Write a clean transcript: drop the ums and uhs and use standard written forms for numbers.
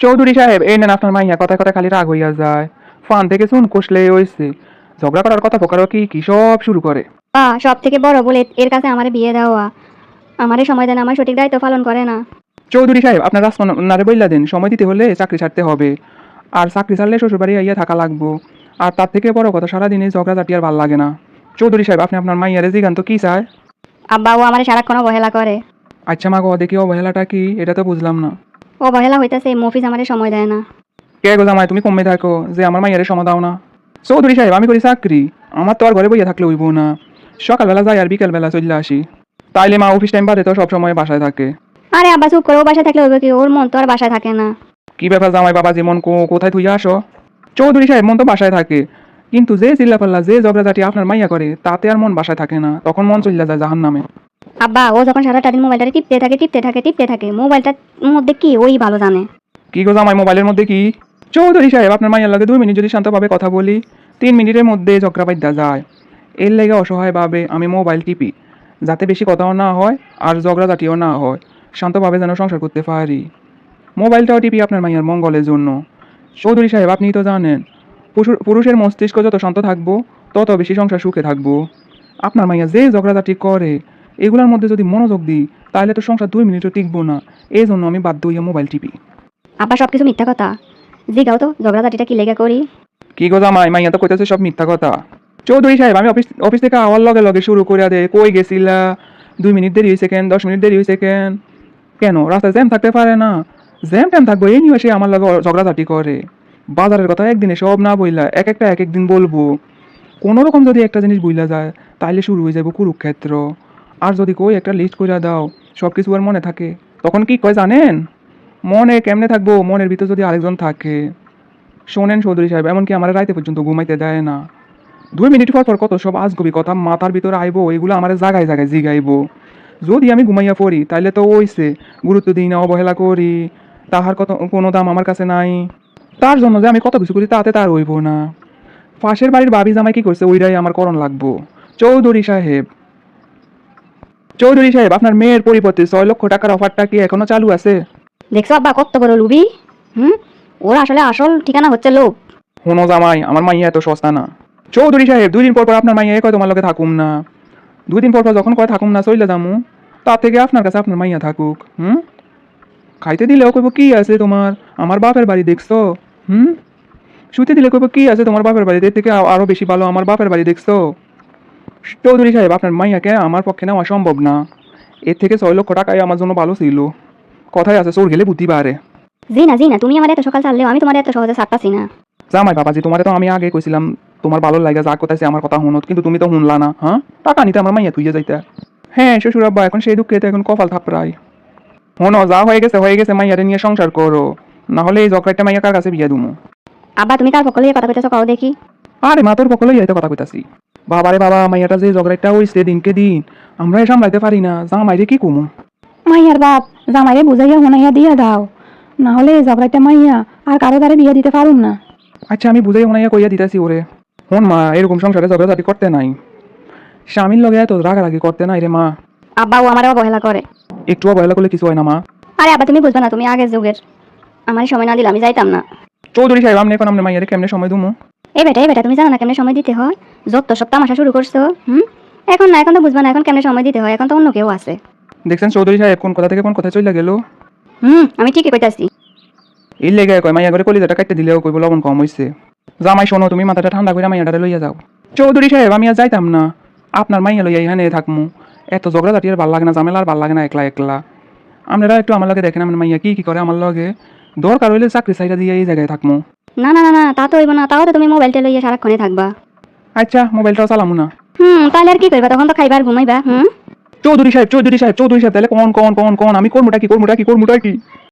চৌধুরী সাহেব, এই নেন আপনার মাইয়া। কথায় কথায় খালি রাগ হইয়া যায়। ফান থেকে শুন কষলে হইছে। ঝগড়া করার কথা ফোকারও কি কি সব শুরু করে। সব থেকে বড় বলে এর কাছে আমারে বিয়ে দেওয়া। আমারে সময় দেন, আমার সঠিক দায়িত্ব পালন করে না। চৌধুরী সাহেব, আপনার রাসমানারে বইলা দেন সময় দিতে হলে চাকরি ছাড়তে হবে। আর চাকরি ছাড়লে শ্বশুরবাড়ি আইয়া থাকা লাগবো। আর তার থেকে বড় কথা, সারাদিন এই ঝগড়া ঝাঁটি আর ভাল লাগে না। চৌধুরী সাহেব, আপনি আপনার মাইয়ারে জিগান তো কি চায়। আব্বা ও আমারে সারাক্ষণ অবহেলা করে। আচ্ছা মা গো, দেখি অবহেলাটা কি, এটা তো বুঝলাম না। অবহেলা হইতেছে মফিজ আমারে সময় দেয় না। কে গো জামাই, তুমি কমে থাকো যে আমার মাইয়ারে সময় দাও না। চৌধুরী সাহেব, আমি করি চাকরি, আমার তো আর ঘরে বইয়া থাকলে হইব না। সকালবেলা যাই আর বিকেলবেলা চলে আসি। তাইলে মা অফিস টাইম বাদে তো সবসময় বাসায় থাকে। আরে আব্বা চুপ করে, ও বাসায় থাকলে হইবে কি, ওর মন তো আর বাসায় থাকে না। কি ব্যাপার জামাই বাবা, যেমন কোথায় তুই আসো। চৌধুরী সাহেব, মন তো বাসায় থাকে, কিন্তু যে চিল্লাপাল্লা যে ঝগড়াঝাটি আপনার মাইয়া করে তাতে আর মন বাসায় থাকে না, তখন মন চলে যায় জাহান নামে। আব্বা ও যখন সারাটা দিন মোবাইলটা টিপতে থাকে, মোবাইলটার মধ্যে কি ওই ভালো জানে। কি গো জামাই, মোবাইলের মধ্যে কি? চৌধুরী সাহেব, আপনার মাইয়ার লাগে 2 মিনিট যদি শান্তভাবে কথা বলি, 3 মিনিটের মধ্যে ঝগড়া বাইদ্যা যায়। এর লেগে অসহায়ভাবে আমি মোবাইল টিপি, যাতে বেশি কথাও না হয় আর ঝগড়াঝাটিও না হয়, শান্তভাবে যেন সংসার করতে পারি। মোবাইলটাও টিপি আপনার মাইয়ার মঙ্গলের জন্য। চৌধুরী সাহেব, আপনি তো জানেন, পুরুষের মস্তিষ্ক যত শান্ত থাকবো তত বেশি সংসার সুখে থাকবো। আপনার মাইয়া যে ঝগড়াঝাটি করে, এগুলোর মধ্যে যদি মনোযোগ দিই তাহলে তো সংসার 2 মিনিটও টিকবো না। এই জন্য আমি বাধ্য হইয়া মোবাইল টিপি। আব্বা সবকিছু মিথ্যা কথা। জিগাও তো ঝগড়াঝাটিটা কি লেগে করি। কি গো জামাই, মাইয়া তো কইতেছে সব মিথ্যা কথা। চৌধুরী সাহেব, আমি অফিস থেকে আওয়ার লগে লগে শুরু করে দে, কই গেছিলা, 2 মিনিট দেরি হয়েছে কেন, 10 মিনিট দেরি হয়েছে কেন রাস্তায় জ্যাম থাকতে পারে না? জ্যাম ট্যাম থাকবো এই নিয়ে সে আমার লগে ঝগড়াঝাটি করে। বাজারের কথা একদিনে সব না বইলা এক একটা এক একদিন বলবো। কোনো রকম যদি একটা জিনিস বইলা যায় তাইলে শুরু হয়ে যাবো কুরুক্ষেত্র। আর যদি কই একটা লিস্ট কইরা দাও, সব কিছু আর মনে থাকে, তখন কি কয় জানেন? মনে কেমনে থাকবো, মনের ভিতর যদি আরেকজন থাকে। শোনেন চৌধুরী সাহেব, এমনকি আমার রাইতে পর্যন্ত ঘুমাইতে দেয় না। 2 মিনিট পর পর কত সব আজগবি কথা মাথার ভিতরে আইবো, এগুলো আমার জায়গায় জায়গায় জিগাইবো। যদি আমি ঘুমাইয়া পড়ি তাইলে তো ওইছে, গুরুত্ব দিই না, অবহেলা করি, তাহার কত কোনো দাম আমার কাছে নাই। তার জন্য যে আমি কত কিছু করি তাতে তার হইব না। পাশের বাড়ির বাবি জামাই কি করছে ওইটাই আমার করণ লাগবো। চৌধুরী সাহেব, চৌধুরী সাহেব, আপনার মেয়ের পরিবর্তে 6 লক্ষ টাকার অফারটা কি এখনো চালু আছে? দেখছো আব্বা কত বড় লুবি। হুম, ওর আসলে আসল ঠিকানা হচ্ছে লোভ। শোনো জামাই, আমার মাইয়া এত সস্তা না। চৌধুরী সাহেব, 2 দিন পর পর আপনার মাইয়া কয় তোমার লগে থাকুম না। 2 দিন পর পর যখন কয় থাকুম না চইলে যামু, তার থেকে আপনার কাছে আপনার মাইয়া থাকুক। খাইতে দিলেও কইব কি আছে তোমার, আমার বাপের বাড়ি দেখছো। হুম শুতে দিলে কইব কি আছে তোমার বাপের বাড়িতে, এর থেকে আরো বেশি ভালো আমার বাপের বাড়ি দেখছো। চৌধুরী সাহেব, আপনার মাইয়াকে আমার পক্ষে নেওয়া সম্ভব না। এর থেকে 6 লক্ষ টাকাই আমার জন্য ভালো ছিল। কথায় আছে চোর গেলে বুদ্ধি বাড়ে। জি না, তুমি আমার এত সকাল ছাড়লেও আমি তোমার এত সহজে ছাড়তাছি না। জামাই বাবাজি, তোমারে তো আমি আগে কইছিলাম তোমার ভালো লাগে যা কোথায় আমার কথা শুনো, কিন্তু তুমি তো শুনলা না। টাকা নিতে আমার মাইয়া তুইয়া যাইতা। হ্যাঁ শ্বশুর আব্বা, এখন সেই দুঃখে তো এখন কপাল থাপড়াই। শোনো, যা হয়ে গেছে, মাইয়ারে নিয়ে সংসার করো, না হলে এই জকরাইটা মাইয়া কার কাছে বিয়ে দুমু। আব্বা তুমি কার পক্ষ লইয়া কথা কইতেছো কও দেখি। আরে মা, তোর পকলেই হয়তো কথা কইতাছি। বাবারে বাবা, মাইয়াটা যে জগরাইটা হইছে দিনকে দিন, আমরা সামলাইতে পারি না। যা মাইরে কি কমু। মাইয়ার বাপ, জামাইরে বুঝাইয়া হুনাইয়া দিয়া দাও, না হলে ঝগড়াইটা মাইয়া আর কারো দ্বারে বিয়ে দিতে পারুম না। আচ্ছা আমি বুঝাই হোনাইয়া কইয়া দিতেছি ওরে। হন মা, এরকম সংসারে ঝগড়াঝাটি করতে নাই, স্বামীর লগে এত রাগারাগি করতে নাই রে মা। আব্বা ও আমার অবহেলা করে। একটু অবহেলা করলে কিছু হয় না মা। আরে আব্বা তুমি বুঝবে না, তুমি আগের যুগের। আমার সময় না দিলে আমি যাইতাম না। চৌধুরী সাহেব, আপনি এখন আপনার মাইয়ারে কেমনে সময় দুমু? এই বেটা তুমি জানো না কেমনে সময় দিতে হয়? যত সব তামাশা শুরু করছো। এখন না, এখন তো বুঝবা না এখন কেমনে সময় দিতে হয়, এখন তো অন্য কেউ আছে। দেখছেন চৌধুরী সাহেব, কোন কথা থেকে কোন কথা চলে গেল। আমি ঠিকই কইতাছি। এই লেগে কয় মাইয়া করে কলিজাটা কাটতে দিলেও কইব লবণ কম হইছে। জামাই শোনো, তুমি মাথাটা ঠান্ডা করে মাইয়াটারে লইয়া যাও। চৌধুরী সাহেব, আমি আর যাইতাম না, আপনার মাইয়া লইয়া এখানে থাকমু। এত ঝগড়াঝাটি আর ভাল লাগে না, ঝামেলা আর ভাল লাগে না একলা একলা। আপনারা একটু আমার লগে দেখেন আমার মাইয়া কি কি করে আমার লগে। দরকার হইলে চাকরি সাইডা দিয়ে এই জায়গায় থাকমু। না, তা তো হইব না, তাও তো তুমি মোবাইলটা লইয়া সারাক্ষণে থাকবা। আচ্ছা, মোবাইলটাও চালামু না। তাহলে আর কি করবা, তখন তো খাইবা আর ঘুমাইবা। চৌধুরী সাহেব, তাহলে কোন আমি করমুটা কি।